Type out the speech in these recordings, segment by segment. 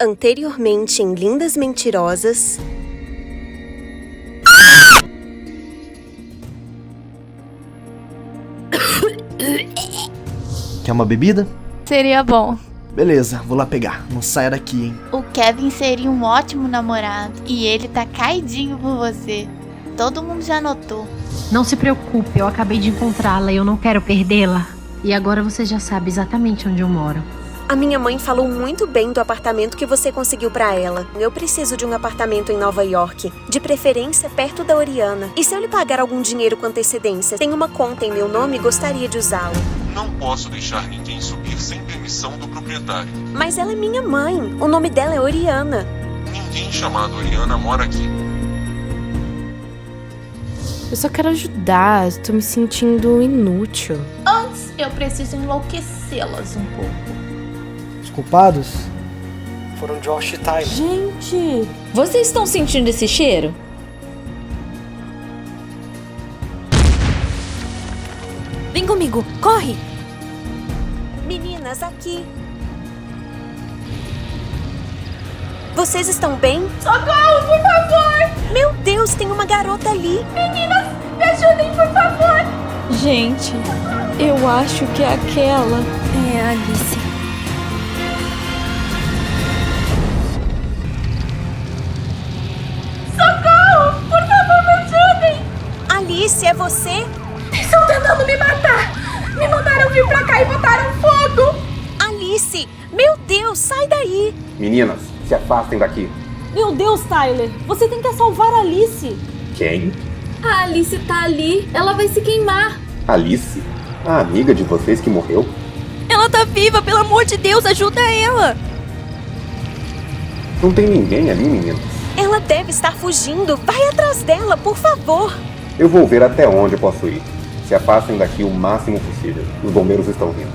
Anteriormente em Lindas Mentirosas. Quer uma bebida? Seria bom. Beleza, vou lá pegar. Não saia daqui, hein? O Kevin seria um ótimo namorado e ele tá caidinho por você. Todo mundo já notou. Não se preocupe, eu acabei de encontrá-la e eu não quero perdê-la. E agora você já sabe exatamente onde eu moro. A minha mãe falou muito bem do apartamento que você conseguiu pra ela. Eu preciso de um apartamento em Nova York, de preferência perto da Oriana. E se eu lhe pagar algum dinheiro com antecedência, tem uma conta em meu nome e gostaria de usá-la. Não posso deixar ninguém subir sem permissão do proprietário. Mas ela é minha mãe. O nome dela é Oriana. Ninguém chamado Oriana mora aqui. Eu só quero ajudar, estou me sentindo inútil. Antes, eu preciso enlouquecê-las um pouco. Os culpados foram Josh e Tyler. Gente, vocês estão sentindo esse cheiro? Vem comigo, corre! Meninas, aqui. Vocês estão bem? Socorro, por favor! Meu Deus, tem uma garota ali. Meninas, me ajudem, por favor! Gente, eu acho que é aquela. É a Alice. Socorro! Por favor, me ajudem! Alice, é você? Estão tentando me matar! Me mandaram vir pra cá e botaram fogo! Alice, meu Deus, sai daí. Meninas, se afastem daqui. Meu Deus, Tyler, você tem que salvar a Alice. Quem? A Alice tá ali, ela vai se queimar. Alice? A amiga de vocês que morreu? Ela tá viva, pelo amor de Deus, ajuda ela! Não tem ninguém ali, meninas. Ela deve estar fugindo. Vai atrás dela, por favor. Eu vou ver até onde eu posso ir. Se afastem daqui o máximo possível. Os bombeiros estão vindo.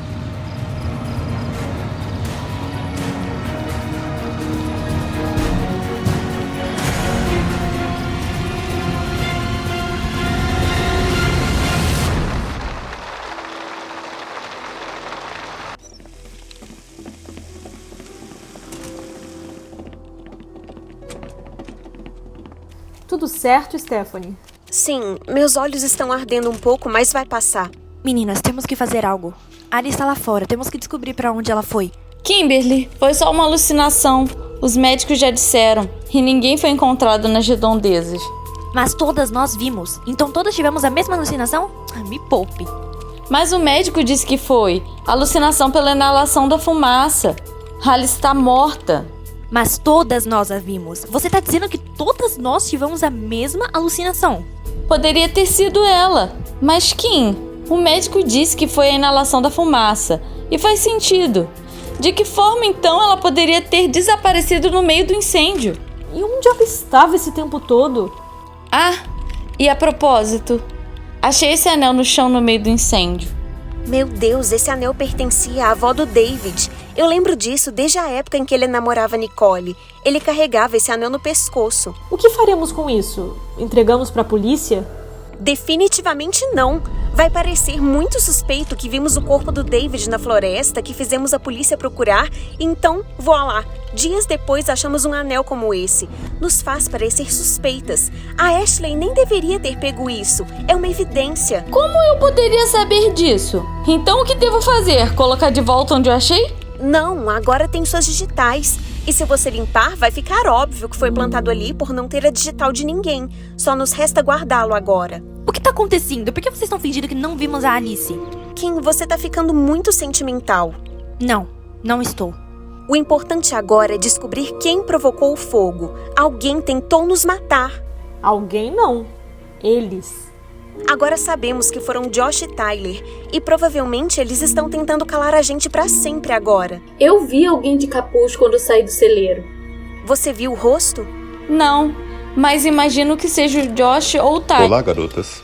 Tudo certo, Stephanie? Sim, meus olhos estão ardendo um pouco, mas vai passar. Meninas, temos que fazer algo. A Alice está lá fora, temos que descobrir pra onde ela foi. Kimberly, foi só uma alucinação. Os médicos já disseram. E ninguém foi encontrado nas redondezas. Mas todas nós vimos, então todas tivemos a mesma alucinação? Me poupe. Mas o médico disse que foi alucinação pela inalação da fumaça. A Alice está morta. Mas todas nós a vimos. Você tá dizendo que todas nós tivemos a mesma alucinação? Poderia ter sido ela. Mas Kim, o médico disse que foi a inalação da fumaça. E faz sentido. De que forma então ela poderia ter desaparecido no meio do incêndio? E onde ela estava esse tempo todo? Ah, e a propósito, achei esse anel no chão no meio do incêndio. Meu Deus, esse anel pertencia à avó do David. Eu lembro disso desde a época em que ele namorava Nicole. Ele carregava esse anel no pescoço. O que faremos com isso? Entregamos pra polícia? Definitivamente não. Vai parecer muito suspeito que vimos o corpo do David na floresta, que fizemos a polícia procurar, então, voilá. Dias depois achamos um anel como esse. Nos faz parecer suspeitas. A Ashley nem deveria ter pego isso. É uma evidência. Como eu poderia saber disso? Então o que devo fazer? Colocar de volta onde eu achei? Não, agora tem suas digitais. E se você limpar, vai ficar óbvio que foi plantado ali por não ter a digital de ninguém. Só nos resta guardá-lo agora. O que tá acontecendo? Por que vocês estão fingindo que não vimos a Alice? Kim, você tá ficando muito sentimental. Não, não estou. O importante agora é descobrir quem provocou o fogo. Alguém tentou nos matar. Alguém não. Eles. Agora sabemos que foram Josh e Tyler. E provavelmente eles estão tentando calar a gente pra sempre agora. Eu vi alguém de capuz quando saí do celeiro. Você viu o rosto? Não, mas imagino que seja o Josh ou o Tyler. Olá, garotas.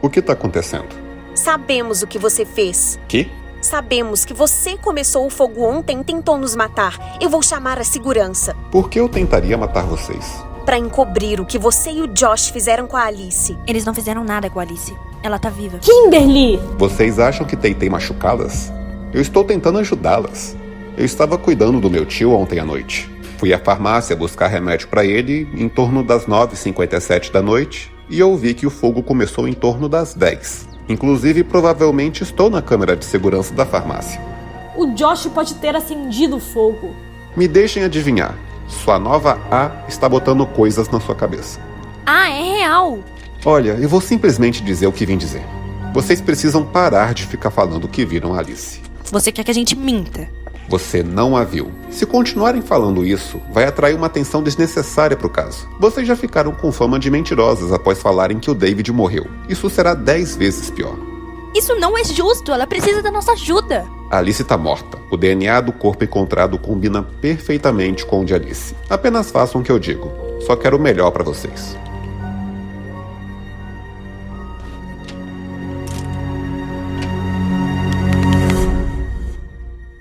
O que está acontecendo? Sabemos o que você fez. Que? Sabemos que você começou o fogo ontem e tentou nos matar. Eu vou chamar a segurança. Por que eu tentaria matar vocês? Pra encobrir o que você e o Josh fizeram com a Alice. Eles não fizeram nada com a Alice. ela tá viva. Kimberly! Vocês acham que tentei machucá-las? Eu estou tentando ajudá-las. Eu estava cuidando do meu tio ontem à noite. Fui à farmácia buscar remédio para ele em torno das 9h57 da noite e ouvi que o fogo começou em torno das 10. Inclusive, provavelmente estou na câmera de segurança da farmácia. O Josh pode ter acendido o fogo. Me deixem adivinhar. Sua nova A está botando coisas na sua cabeça. Ah, é real! Olha, eu vou simplesmente dizer o que vim dizer. Vocês precisam parar de ficar falando que viram a Alice. Você quer que a gente minta? Você não a viu. Se continuarem falando isso, vai atrair uma atenção desnecessária pro caso. Vocês já ficaram com fama de mentirosas após falarem que o David morreu. Isso será 10 vezes pior. Isso não é justo, ela precisa da nossa ajuda. A Alice tá morta. O DNA do corpo encontrado combina perfeitamente com o de Alice. Apenas façam o que eu digo. Só quero o melhor pra vocês.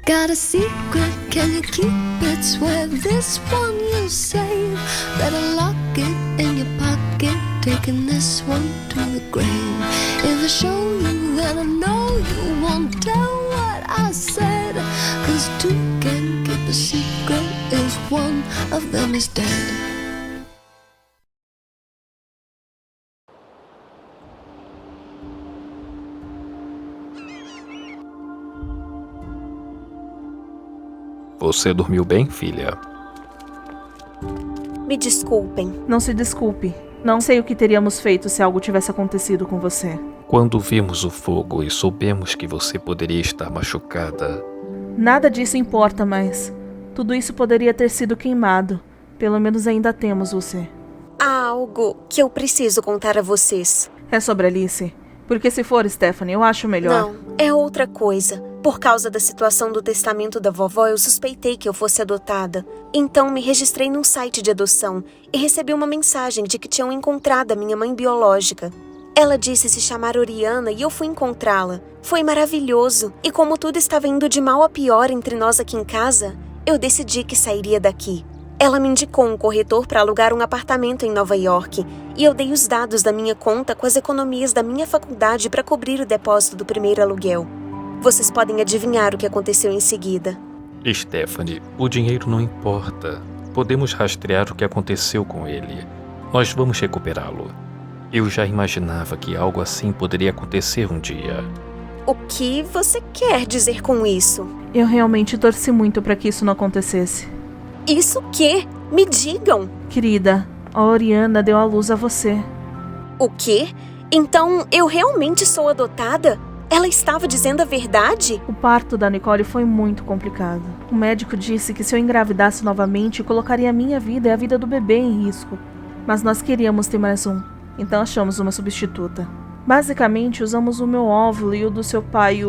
Got a secret, can you keep it? Swear this one you'll save. Better lock it in your pocket, taking this one to the grave. If I show you, then I know you won't tell what I said. 'Cause two can keep a secret if one of them is dead. Você dormiu bem, filha? Me desculpem. Não se desculpe. Não sei o que teríamos feito se algo tivesse acontecido com você. Quando vimos o fogo e soubemos que você poderia estar machucada... Nada disso importa mais. Tudo isso poderia ter sido queimado. Pelo menos ainda temos você. Há algo que eu preciso contar a vocês. É sobre Alice? Porque se for, Stephanie, eu acho melhor. Não, é outra coisa. Por causa da situação do testamento da vovó, eu suspeitei que eu fosse adotada. Então me registrei num site de adoção e recebi uma mensagem de que tinham encontrado a minha mãe biológica. Ela disse se chamar Oriana e eu fui encontrá-la. Foi maravilhoso. E como tudo estava indo de mal a pior entre nós aqui em casa, eu decidi que sairia daqui. Ela me indicou um corretor para alugar um apartamento em Nova York e eu dei os dados da minha conta com as economias da minha faculdade para cobrir o depósito do primeiro aluguel. Vocês podem adivinhar o que aconteceu em seguida. Stephanie, o dinheiro não importa. Podemos rastrear o que aconteceu com ele. Nós vamos recuperá-lo. Eu já imaginava que algo assim poderia acontecer um dia. O que você quer dizer com isso? Eu realmente torci muito para que isso não acontecesse. Isso o quê? Me digam! Querida, a Oriana deu à luz a você. O quê? Então eu realmente sou adotada? Ela estava dizendo a verdade? O parto da Nicole foi muito complicado. O médico disse que se eu engravidasse novamente, colocaria a minha vida e a vida do bebê em risco. Mas nós queríamos ter mais um, então achamos uma substituta. Basicamente, usamos o meu óvulo e o do seu pai,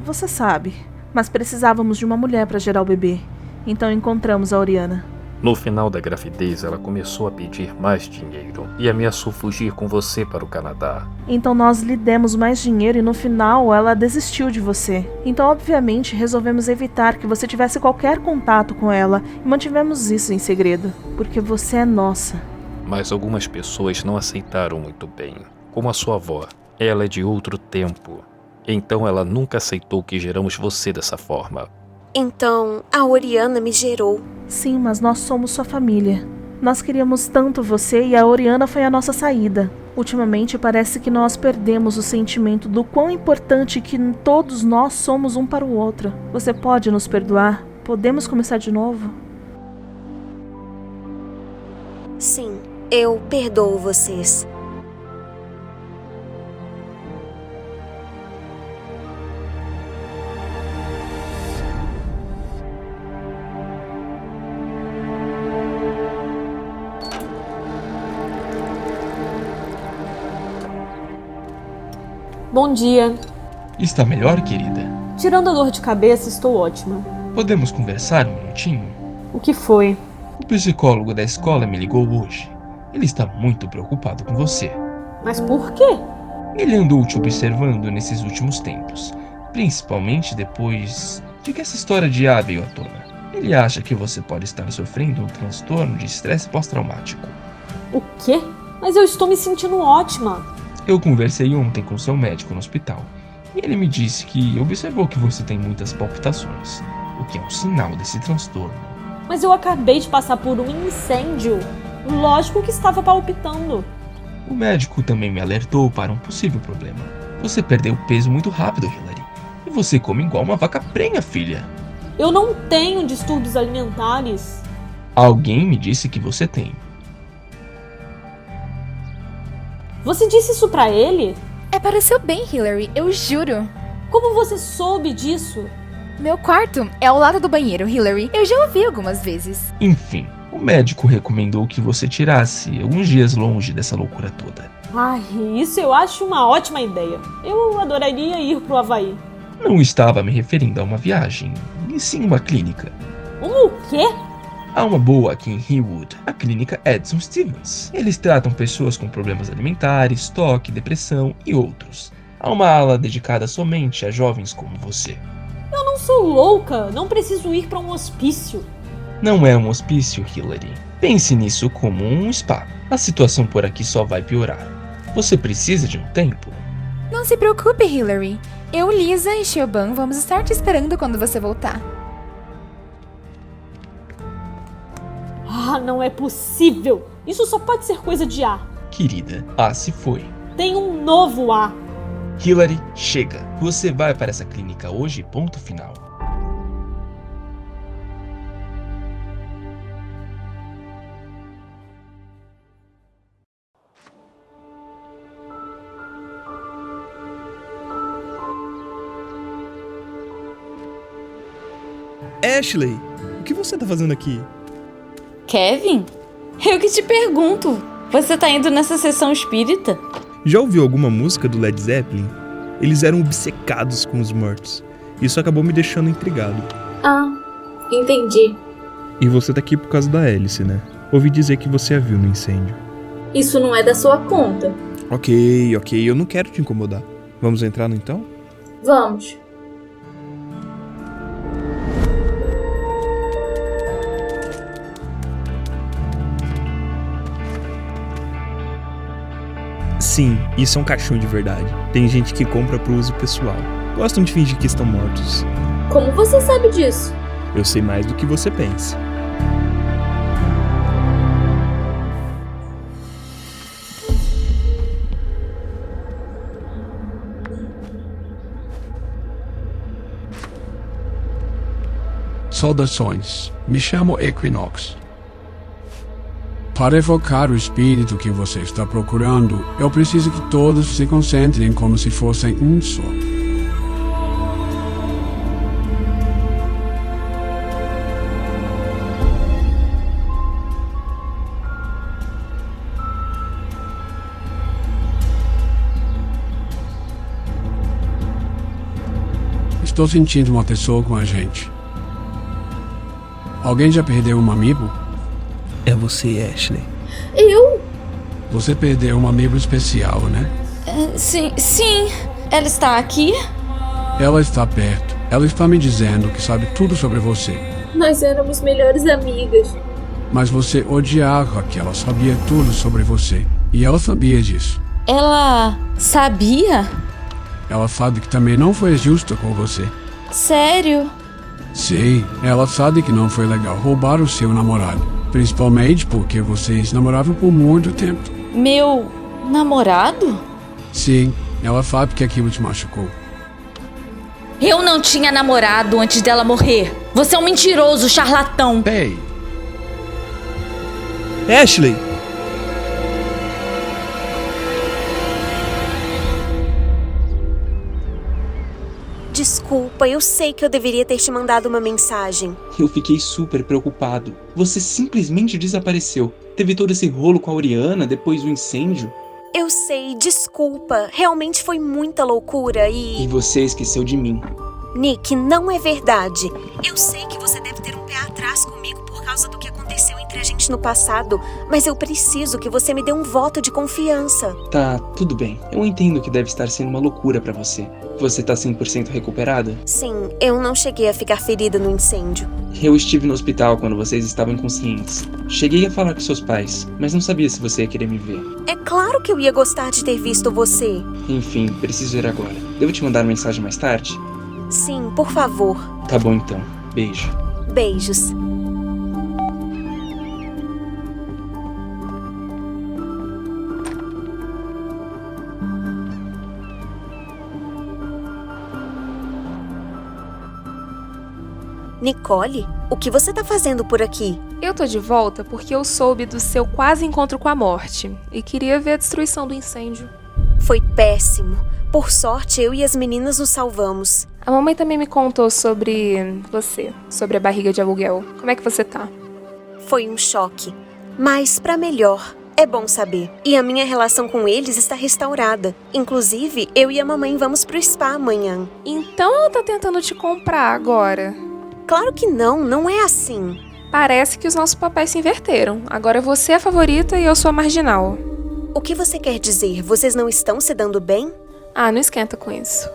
você sabe. Mas precisávamos de uma mulher para gerar o bebê. Então encontramos a Oriana. No final da gravidez, ela começou a pedir mais dinheiro e ameaçou fugir com você para o Canadá. Então nós lhe demos mais dinheiro e no final ela desistiu de você. Então obviamente resolvemos evitar que você tivesse qualquer contato com ela e mantivemos isso em segredo, porque você é nossa. Mas algumas pessoas não aceitaram muito bem, como a sua avó. Ela é de outro tempo, então ela nunca aceitou que geramos você dessa forma. Então, a Oriana me gerou. Sim, mas nós somos sua família. Nós queríamos tanto você e a Oriana foi a nossa saída. Ultimamente parece que nós perdemos o sentimento do quão importante que todos nós somos um para o outro. Você pode nos perdoar? Podemos começar de novo? Sim, eu perdoo vocês. Bom dia. Está melhor, querida? Tirando a dor de cabeça, estou ótima. Podemos conversar um minutinho? O que foi? O psicólogo da escola me ligou hoje. Ele está muito preocupado com você. Mas por quê? Ele andou te observando nesses últimos tempos, principalmente depois de que essa história de A veio à tona. Ele acha que você pode estar sofrendo um transtorno de estresse pós-traumático. O quê? Mas eu estou me sentindo ótima. Eu conversei ontem com seu médico no hospital e ele me disse que observou que você tem muitas palpitações, o que é um sinal desse transtorno. Mas eu acabei de passar por um incêndio. Lógico que estava palpitando. O médico também me alertou para um possível problema. Você perdeu peso muito rápido, Hilary. E você come igual uma vaca prenha, filha. Eu não tenho distúrbios alimentares. Alguém me disse que você tem. Você disse isso pra ele? Pareceu bem, Hilary, eu juro. Como você soube disso? Meu quarto é ao lado do banheiro, Hilary. Eu já ouvi algumas vezes. Enfim, o médico recomendou que você tirasse alguns dias longe dessa loucura toda. Ai, isso eu acho uma ótima ideia. Eu adoraria ir pro Havaí. Não estava me referindo a uma viagem, e sim uma clínica. O quê? Há uma boa aqui em Hillwood, a clínica Edson Stevens. Eles tratam pessoas com problemas alimentares, toque, depressão e outros. Há uma ala dedicada somente a jovens como você. Eu não sou louca, não preciso ir para um hospício. Não é um hospício, Hilary. Pense nisso como um spa. A situação por aqui só vai piorar. Você precisa de um tempo. Não se preocupe, Hilary. Eu, Lisa e Siobhan vamos estar te esperando quando você voltar. Ah, não é possível. Isso só pode ser coisa de A. Querida, A se foi. Tem um novo A. Hilary, chega. Você vai para essa clínica hoje, ponto final. Ashley, o que você tá fazendo aqui? Kevin? Eu que te pergunto. Você tá indo nessa sessão espírita? Já ouviu alguma música do Led Zeppelin? Eles eram obcecados com os mortos. Isso acabou me deixando intrigado. Ah, entendi. E você tá aqui por causa da Alice, né? Ouvi dizer que você a viu no incêndio. Isso não é da sua conta. Ok, eu não quero te incomodar. Vamos entrar no então? Vamos. Sim, isso é um caixão de verdade. Tem gente que compra pro uso pessoal. Gostam de fingir que estão mortos. Como você sabe disso? Eu sei mais do que você pensa. Saudações, me chamo Equinox. Para evocar o espírito que você está procurando, eu preciso que todos se concentrem como se fossem um só. Estou sentindo uma pessoa com a gente. Alguém já perdeu um amigo? É você, Ashley. Eu? Você perdeu um amigo especial, né? Sim. Ela está aqui? Ela está perto. Ela está me dizendo que sabe tudo sobre você. Nós éramos melhores amigas. Mas você odiava que ela sabia tudo sobre você. E ela sabia disso. Ela sabia? Ela sabe que também não foi justa com você. Sério? Sim, ela sabe que não foi legal roubar o seu namorado. Principalmente porque vocês namoravam por muito tempo. Meu namorado? Sim, ela sabe que aquilo te machucou. Eu não tinha namorado antes dela morrer. Você é um mentiroso, charlatão. Ei! Ashley! Desculpa, eu sei que eu deveria ter te mandado uma mensagem. Eu fiquei super preocupado. Você simplesmente desapareceu. Teve todo esse rolo com a Oriana depois do incêndio. Eu sei, desculpa. Realmente foi muita loucura e... E você esqueceu de mim. Nick, não é verdade. Eu sei que você deve ter um pé atrás comigo por causa do que aconteceu entre a gente gente no passado, mas eu preciso que você me dê um voto de confiança. Tá, tudo bem. Eu entendo que deve estar sendo uma loucura pra você. Você tá 100% recuperada? Sim, eu não cheguei a ficar ferida no incêndio. Eu estive no hospital quando vocês estavam inconscientes. Cheguei a falar com seus pais, mas não sabia se você ia querer me ver. É claro que eu ia gostar de ter visto você. Enfim, preciso ir agora. Devo te mandar mensagem mais tarde? Sim, por favor. Tá bom então. Beijo. Beijos. Nicole, o que você tá fazendo por aqui? Eu tô de volta porque eu soube do seu quase encontro com a morte e queria ver a destruição do incêndio. Foi péssimo. Por sorte, eu e as meninas nos salvamos. A mamãe também me contou sobre você, sobre a barriga de aluguel. Como é que você tá? Foi um choque, mas pra melhor. É bom saber. E a minha relação com eles está restaurada. Inclusive, eu e a mamãe vamos pro spa amanhã. Então ela tá tentando te comprar agora? Claro que não, não é assim. Parece que os nossos papéis se inverteram. Agora você é a favorita e eu sou a marginal. O que você quer dizer? Vocês não estão se dando bem? Ah, não esquenta com isso.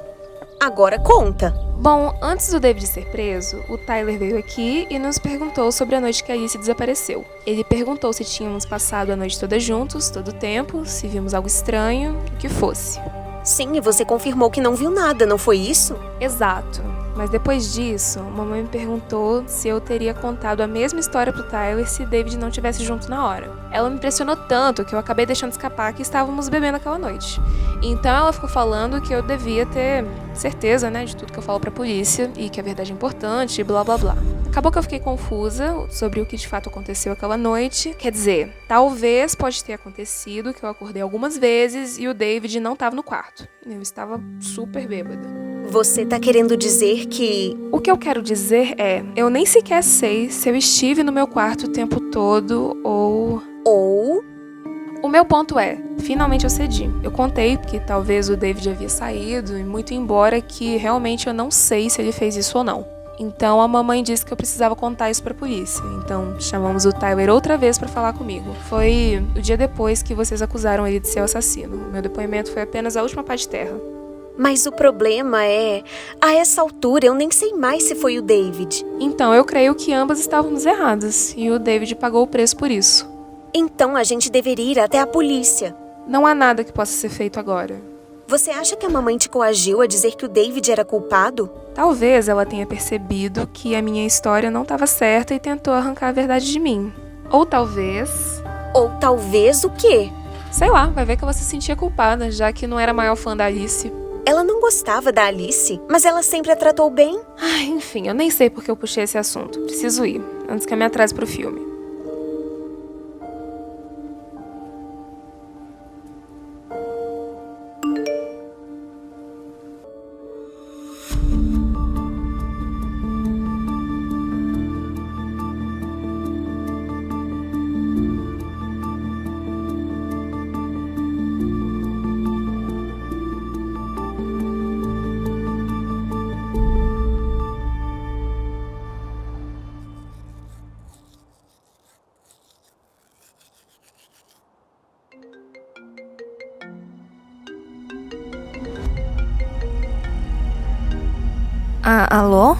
Agora conta. Bom, antes do David ser preso, o Tyler veio aqui e nos perguntou sobre a noite que a Alice desapareceu. Ele perguntou se tínhamos passado a noite toda juntos, todo o tempo, se vimos algo estranho, o que fosse. Sim, e você confirmou que não viu nada, não foi isso? Exato. Mas depois disso, a mamãe me perguntou se eu teria contado a mesma história pro Tyler se David não estivesse junto na hora. Ela me impressionou tanto que eu acabei deixando escapar que estávamos bebendo aquela noite. Então ela ficou falando que eu devia ter certeza, né, de tudo que eu falo pra polícia e que a verdade é importante e blá blá blá. Acabou que eu fiquei confusa sobre o que de fato aconteceu aquela noite. Quer dizer, talvez pode ter acontecido que eu acordei algumas vezes e o David não estava no quarto. Eu estava super bêbada. Você tá querendo dizer que... O que eu quero dizer é, eu nem sequer sei se eu estive no meu quarto o tempo todo ou... O meu ponto é, finalmente eu cedi. Eu contei porque talvez o David havia saído e muito embora que realmente eu não sei se ele fez isso ou não. Então a mamãe disse que eu precisava contar isso pra polícia. Então chamamos o Tyler outra vez pra falar comigo. Foi o dia depois que vocês acusaram ele de ser o assassino. O meu depoimento foi apenas a última pá de terra. Mas o problema é... A essa altura eu nem sei mais se foi o David. Então eu creio que ambas estávamos erradas. E o David pagou o preço por isso. Então a gente deveria ir até a polícia. Não há nada que possa ser feito agora. Você acha que a mamãe te coagiu a dizer que o David era culpado? Talvez ela tenha percebido que a minha história não estava certa e tentou arrancar a verdade de mim. Ou talvez... Ou talvez o quê? Sei lá, vai ver que ela se sentia culpada, já que não era a maior fã da Alice. Ela não gostava da Alice, mas ela sempre a tratou bem. Ai, enfim, eu nem sei porque eu puxei esse assunto. Preciso ir, antes que eu me atrase pro filme. Alô?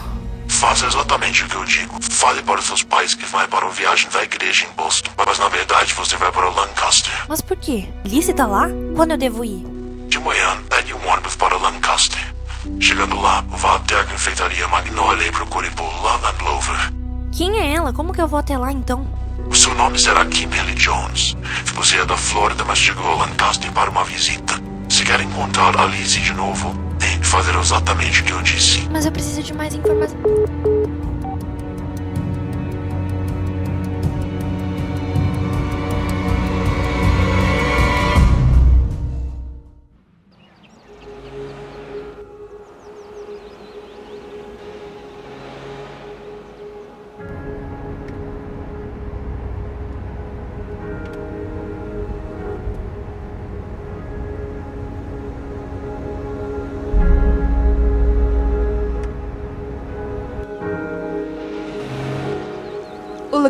Faça exatamente o que eu digo. Fale para os seus pais que vai para uma viagem da igreja em Boston. Mas na verdade você vai para Lancaster. Mas por quê? Alice tá lá? Quando eu devo ir? De manhã, pegue um ônibus para Lancaster. Chegando lá, vá até a confeitaria Magnolia e procure por Love and Lover. Quem é ela? Como que eu vou até lá então? O seu nome será Kimberly Jones. Você é da Flórida, mas chegou a Lancaster para uma visita. Se quer encontrar Alice de novo, tem que fazer exatamente o que eu disse. Mas eu preciso de mais informação.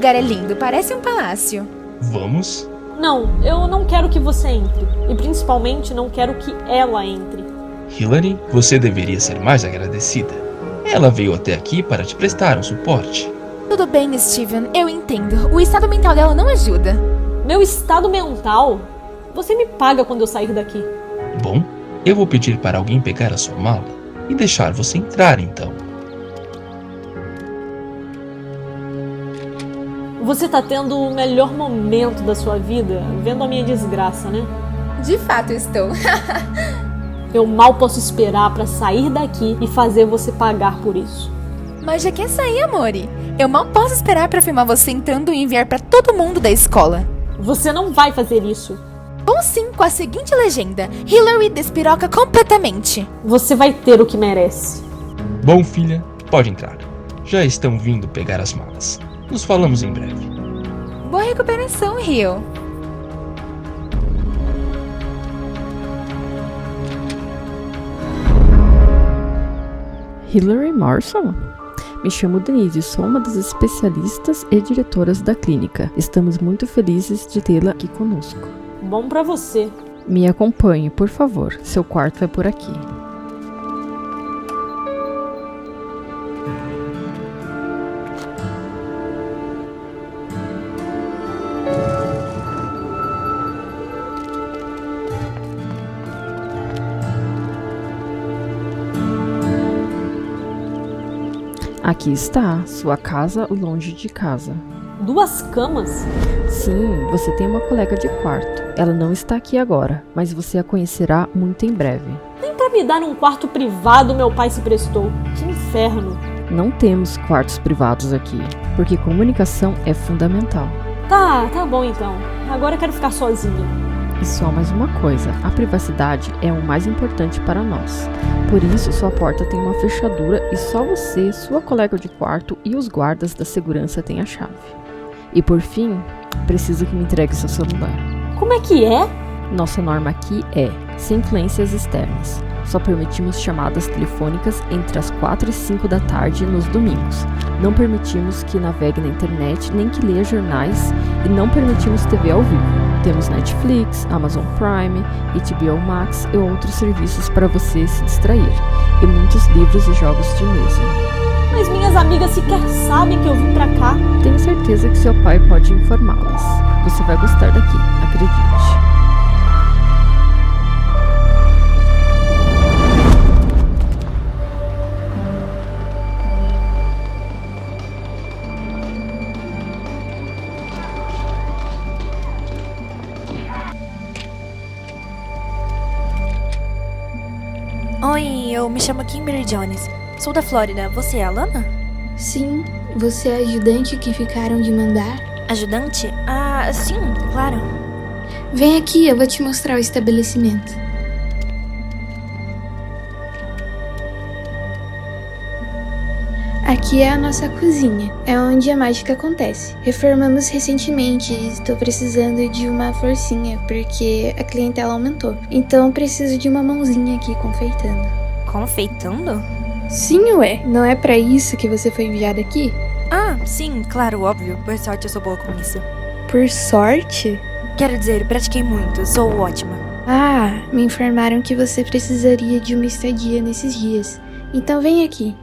lugar é lindo, parece um palácio. Vamos? Não, eu não quero que você entre. E principalmente não quero que ela entre. Hillary, você deveria ser mais agradecida. Ela veio até aqui para te prestar um suporte. Tudo bem, Steven, eu entendo. O estado mental dela não ajuda. Meu estado mental? Você me paga quando eu sair daqui. Bom, eu vou pedir para alguém pegar a sua mala e deixar você entrar então. Você tá tendo o melhor momento da sua vida vendo a minha desgraça, né? De fato estou. Eu mal posso esperar pra sair daqui e fazer você pagar por isso. Mas já quer sair, amore? Eu mal posso esperar pra filmar você entrando e enviar pra todo mundo da escola. Você não vai fazer isso. Bom sim, com a seguinte legenda: Hillary despiroca completamente. Você vai ter o que merece. Bom, filha, pode entrar. Já estão vindo pegar as malas. Nos falamos em breve. Boa recuperação, Rio. Hillary Morrison? Me chamo Denise, sou uma das especialistas e diretoras da clínica. Estamos muito felizes de tê-la aqui conosco. Bom pra você. Me acompanhe, por favor. Seu quarto é por aqui. Aqui está, sua casa longe de casa. 2 camas? Sim, você tem uma colega de quarto. Ela não está aqui agora, mas você a conhecerá muito em breve. Nem pra me dar um quarto privado meu pai se prestou. Que inferno. Não temos quartos privados aqui, porque comunicação é fundamental. Tá bom então. Agora eu quero ficar sozinha. E só mais uma coisa, a privacidade é o mais importante para nós. Por isso, sua porta tem uma fechadura e só você, sua colega de quarto e os guardas da segurança têm a chave. E por fim, preciso que me entregue seu celular. Como é que é? Nossa norma aqui é, sem influências externas. Só permitimos chamadas telefônicas entre as 4 e 5 da tarde nos domingos. Não permitimos que navegue na internet nem que leia jornais e não permitimos TV ao vivo. Temos Netflix, Amazon Prime, HBO Max e outros serviços para você se distrair. E muitos livros e jogos de mesa. Mas minhas amigas sequer sabem que eu vim pra cá. Tenho certeza que seu pai pode informá-las. Você vai gostar daqui, acredite. Oi, eu me chamo Kimberly Jones. Sou da Flórida. Você é a Lana? Sim. Você é a ajudante que ficaram de mandar? Ajudante? Ah, sim, claro. Vem aqui, eu vou te mostrar o estabelecimento. Aqui é a nossa cozinha, é onde a mágica acontece. Reformamos recentemente e estou precisando de uma forcinha, porque a clientela aumentou. Então preciso de uma mãozinha aqui confeitando. Confeitando? Sim, ué. Não é pra isso que você foi enviada aqui? Ah, sim, claro, óbvio. Por sorte eu sou boa com isso. Por sorte? Quero dizer, pratiquei muito, sou ótima. Ah, me informaram que você precisaria de uma estadia nesses dias. Então vem aqui.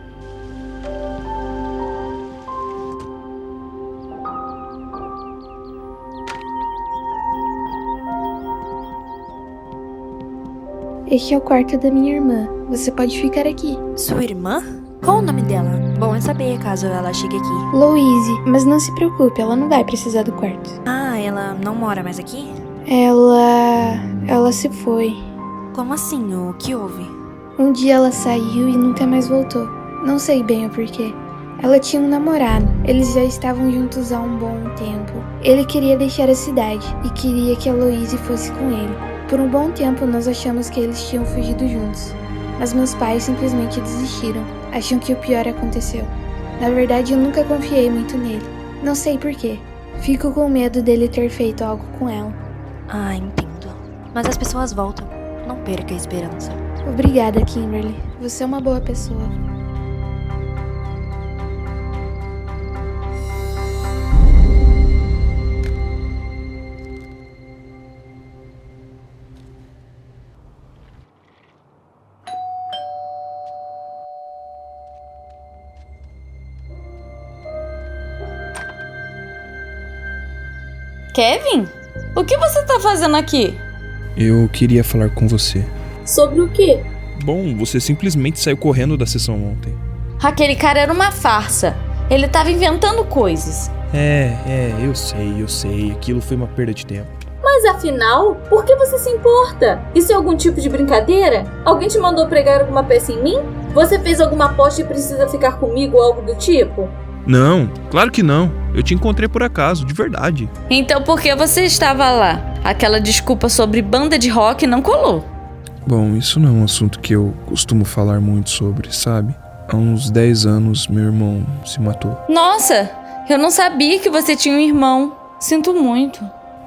Este é o quarto da minha irmã. Você pode ficar aqui. Sua irmã? Qual o nome dela? Bom é saber caso ela chegue aqui. Louise, mas não se preocupe, ela não vai precisar do quarto. Ah, ela não mora mais aqui? Ela se foi. Como assim? O que houve? Um dia ela saiu e nunca mais voltou. Não sei bem o porquê. Ela tinha um namorado. Eles já estavam juntos há um bom tempo. Ele queria deixar a cidade e queria que a Louise fosse com ele. Por um bom tempo nós achamos que eles tinham fugido juntos, mas meus pais simplesmente desistiram, acham que o pior aconteceu. Na verdade eu nunca confiei muito nele, não sei porquê. Fico com medo dele ter feito algo com ela. Ah, entendo. Mas as pessoas voltam, não perca a esperança. Obrigada, Kimberly, você é uma boa pessoa. Kevin? O que você tá fazendo aqui? Eu queria falar com você. Sobre o quê? Bom, você simplesmente saiu correndo da sessão ontem. Aquele cara era uma farsa. Ele tava inventando coisas. Eu sei. Aquilo foi uma perda de tempo. Mas afinal, por que você se importa? Isso é algum tipo de brincadeira? Alguém te mandou pregar alguma peça em mim? Você fez alguma aposta e precisa ficar comigo ou algo do tipo? Não, claro que não. Eu te encontrei por acaso, de verdade. Então por que você estava lá? Aquela desculpa sobre banda de rock não colou. Bom, isso não é um assunto que eu costumo falar muito sobre, sabe? Há uns 10 anos, meu irmão se matou. Nossa, eu não sabia que você tinha um irmão. Sinto muito.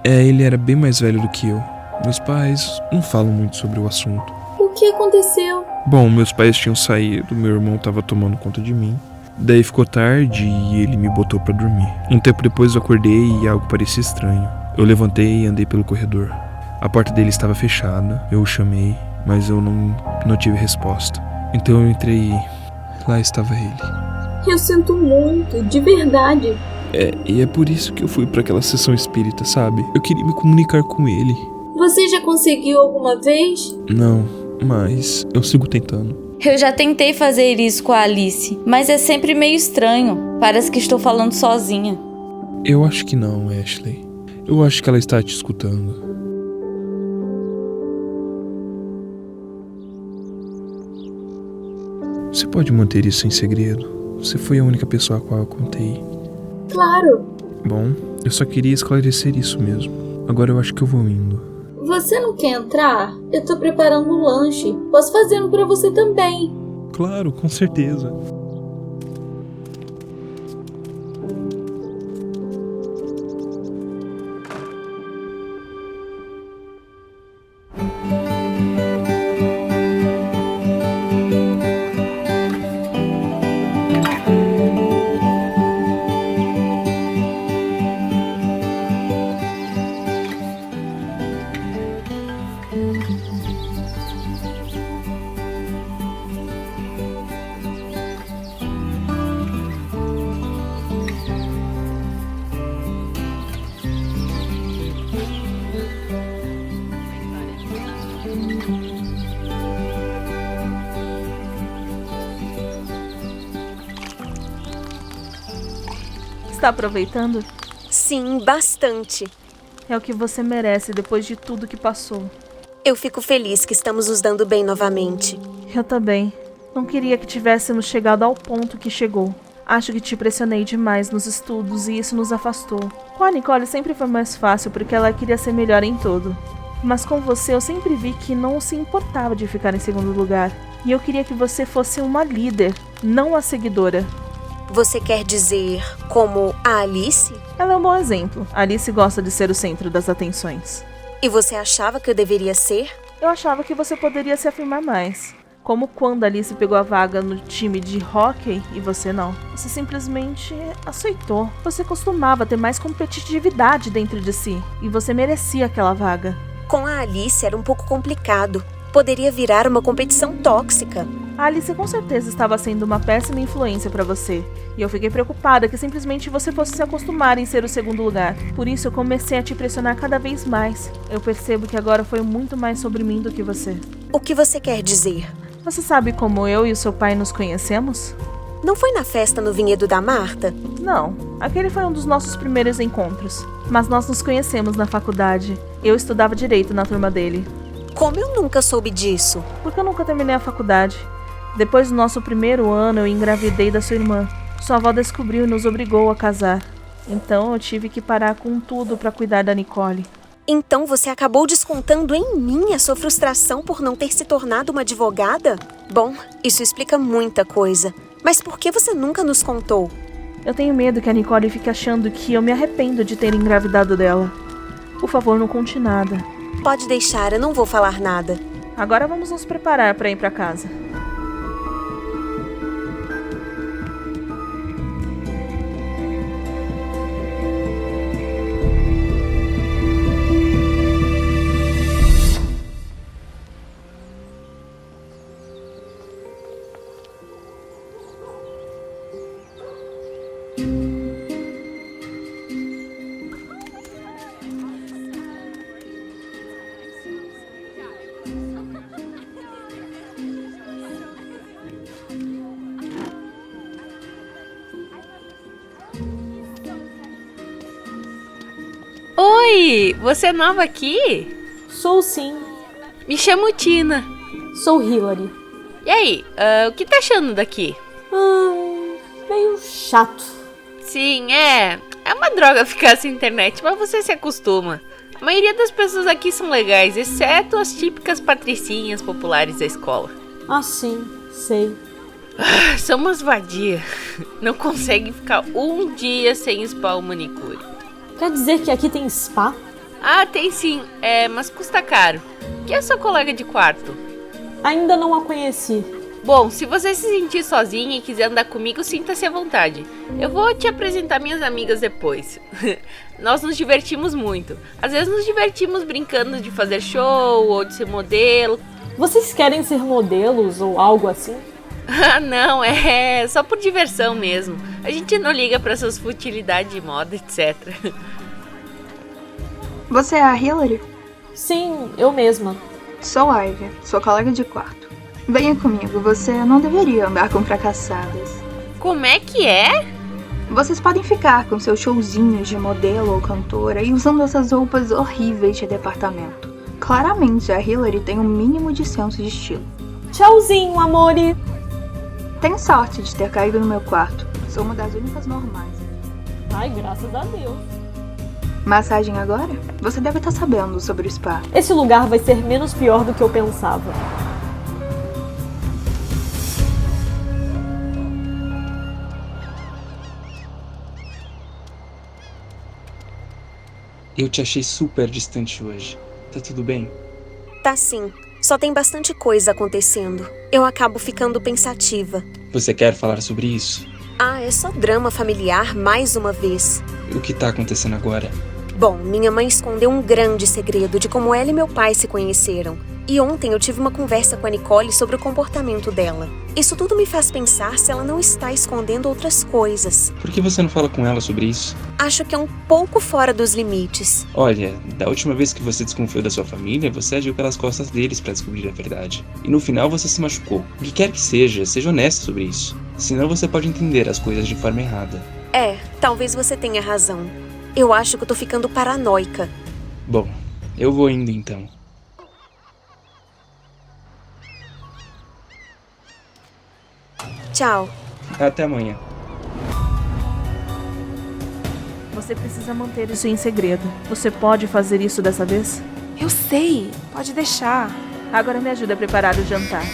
Ele era bem mais velho do que eu. Meus pais não falam muito sobre o assunto. O que aconteceu? Bom, meus pais tinham saído, meu irmão estava tomando conta de mim. Daí ficou tarde e ele me botou pra dormir. Um tempo depois eu acordei e algo parecia estranho. Eu levantei e andei pelo corredor. A porta dele estava fechada. Eu o chamei, mas eu não tive resposta. Então eu entrei e lá estava ele. Eu sinto muito, de verdade. E é por isso que eu fui pra aquela sessão espírita, sabe? Eu queria me comunicar com ele. Você já conseguiu alguma vez? Não, mas eu sigo tentando. Eu já tentei fazer isso com a Alice, mas é sempre meio estranho. Parece que estou falando sozinha. Eu acho que não, Ashley. Eu acho que ela está te escutando. Você pode manter isso em segredo? Você foi a única pessoa a qual eu contei. Claro. Bom, eu só queria esclarecer isso mesmo. Agora eu acho que eu vou indo. Você não quer entrar? Eu tô preparando um lanche. Posso fazer um pra você também. Claro, com certeza. Está aproveitando? Sim, bastante. É o que você merece depois de tudo que passou. Eu fico feliz que estamos nos dando bem novamente. Eu também. Não queria que tivéssemos chegado ao ponto que chegou. Acho que te pressionei demais nos estudos e isso nos afastou. Com a Nicole sempre foi mais fácil porque ela queria ser melhor em tudo. Mas com você eu sempre vi que não se importava de ficar em segundo lugar. E eu queria que você fosse uma líder, não a seguidora. Você quer dizer como a Alice? Ela é um bom exemplo. A Alice gosta de ser o centro das atenções. E você achava que eu deveria ser? Eu achava que você poderia se afirmar mais. Como quando a Alice pegou a vaga no time de hóquei e você não. Você simplesmente aceitou. Você costumava ter mais competitividade dentro de si. E você merecia aquela vaga. Com a Alice era um pouco complicado. Poderia virar uma competição tóxica. A Alice com certeza estava sendo uma péssima influência para você. E eu fiquei preocupada que simplesmente você fosse se acostumar em ser o segundo lugar. Por isso eu comecei a te pressionar cada vez mais. Eu percebo que agora foi muito mais sobre mim do que você. O que você quer dizer? Você sabe como eu e o seu pai nos conhecemos? Não foi na festa no vinhedo da Marta? Não, aquele foi um dos nossos primeiros encontros. Mas nós nos conhecemos na faculdade. Eu estudava direito na turma dele. Como eu nunca soube disso? Porque eu nunca terminei a faculdade. Depois do nosso primeiro ano, eu engravidei da sua irmã. Sua avó descobriu e nos obrigou a casar. Então eu tive que parar com tudo para cuidar da Nicole. Então você acabou descontando em mim a sua frustração por não ter se tornado uma advogada? Bom, isso explica muita coisa. Mas por que você nunca nos contou? Eu tenho medo que a Nicole fique achando que eu me arrependo de ter engravidado dela. Por favor, não conte nada. Pode deixar, eu não vou falar nada. Agora vamos nos preparar para ir para casa. Oi, você é nova aqui? Sou sim. Me chamo Tina. Sou Hillary. E aí, o que tá achando daqui? Meio chato. Sim, é uma droga ficar sem internet, mas você se acostuma. A maioria das pessoas aqui são legais, exceto as típicas patricinhas populares da escola. Ah, sim, sei. São umas vadias. Não conseguem ficar um dia sem spa ou manicure. Quer dizer que aqui tem spa? Ah, tem sim, mas custa caro. Quem é sua colega de quarto? Ainda não a conheci. Bom, se você se sentir sozinha e quiser andar comigo, sinta-se à vontade. Eu vou te apresentar minhas amigas depois. Nós nos divertimos muito. Às vezes nos divertimos brincando de fazer show ou de ser modelo. Vocês querem ser modelos ou algo assim? Ah, não, é só por diversão mesmo. A gente não liga pra essas futilidades de moda, etc. Você é a Hillary? Sim, eu mesma. Sou a Ivy, sua colega de quarto. Venha comigo, você não deveria andar com fracassadas. Como é que é? Vocês podem ficar com seus showzinhos de modelo ou cantora e usando essas roupas horríveis de departamento. Claramente, a Hillary tem um mínimo de senso de estilo. Tchauzinho, amore! Tenho sorte de ter caído no meu quarto. Sou uma das únicas normais. Ai, graças a Deus. Massagem agora? Você deve estar sabendo sobre o spa. Esse lugar vai ser menos pior do que eu pensava. Eu te achei super distante hoje. Tá tudo bem? Tá sim. Só tem bastante coisa acontecendo. Eu acabo ficando pensativa. Você quer falar sobre isso? Ah, é só drama familiar mais uma vez. O que tá acontecendo agora? Bom, minha mãe escondeu um grande segredo de como ela e meu pai se conheceram. E ontem eu tive uma conversa com a Nicole sobre o comportamento dela. Isso tudo me faz pensar se ela não está escondendo outras coisas. Por que você não fala com ela sobre isso? Acho que é um pouco fora dos limites. Olha, da última vez que você desconfiou da sua família, você agiu pelas costas deles pra descobrir a verdade. E no final você se machucou. O que quer que seja honesta sobre isso. Senão você pode entender as coisas de forma errada. Talvez você tenha razão. Eu acho que eu tô ficando paranoica. Bom, eu vou indo então. Tchau. Até amanhã. Você precisa manter isso em segredo. Você pode fazer isso dessa vez? Eu sei, pode deixar. Agora me ajuda a preparar o jantar.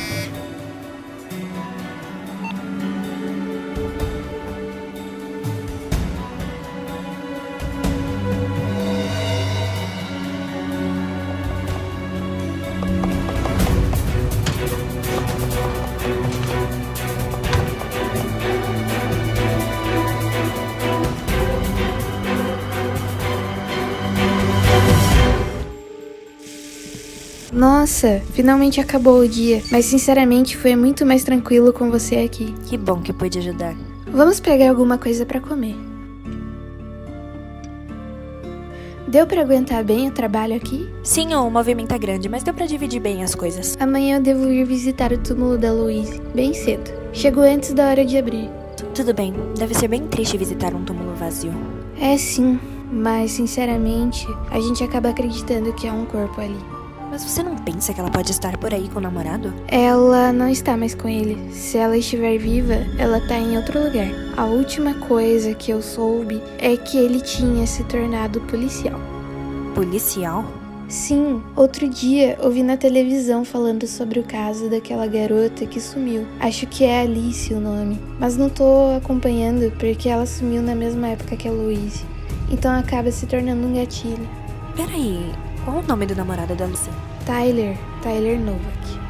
Nossa, finalmente acabou o dia, mas sinceramente foi muito mais tranquilo com você aqui. Que bom que eu pude ajudar. Vamos pegar alguma coisa pra comer. Deu pra aguentar bem o trabalho aqui? Sim, o movimento é grande, mas deu pra dividir bem as coisas. Amanhã eu devo ir visitar o túmulo da Louise, bem cedo. Chegou antes da hora de abrir. Tudo bem, deve ser bem triste visitar um túmulo vazio. É sim, mas sinceramente, a gente acaba acreditando que há um corpo ali. Mas você não pensa que ela pode estar por aí com o namorado? Ela não está mais com ele. Se ela estiver viva, ela tá em outro lugar. A última coisa que eu soube é que ele tinha se tornado policial. Policial? Sim, outro dia ouvi na televisão falando sobre o caso daquela garota que sumiu. Acho que é Alice o nome, mas não tô acompanhando porque ela sumiu na mesma época que a Louise. Então acaba se tornando um gatilho. Peraí, qual o nome do namorado da Alice? Tyler Novak.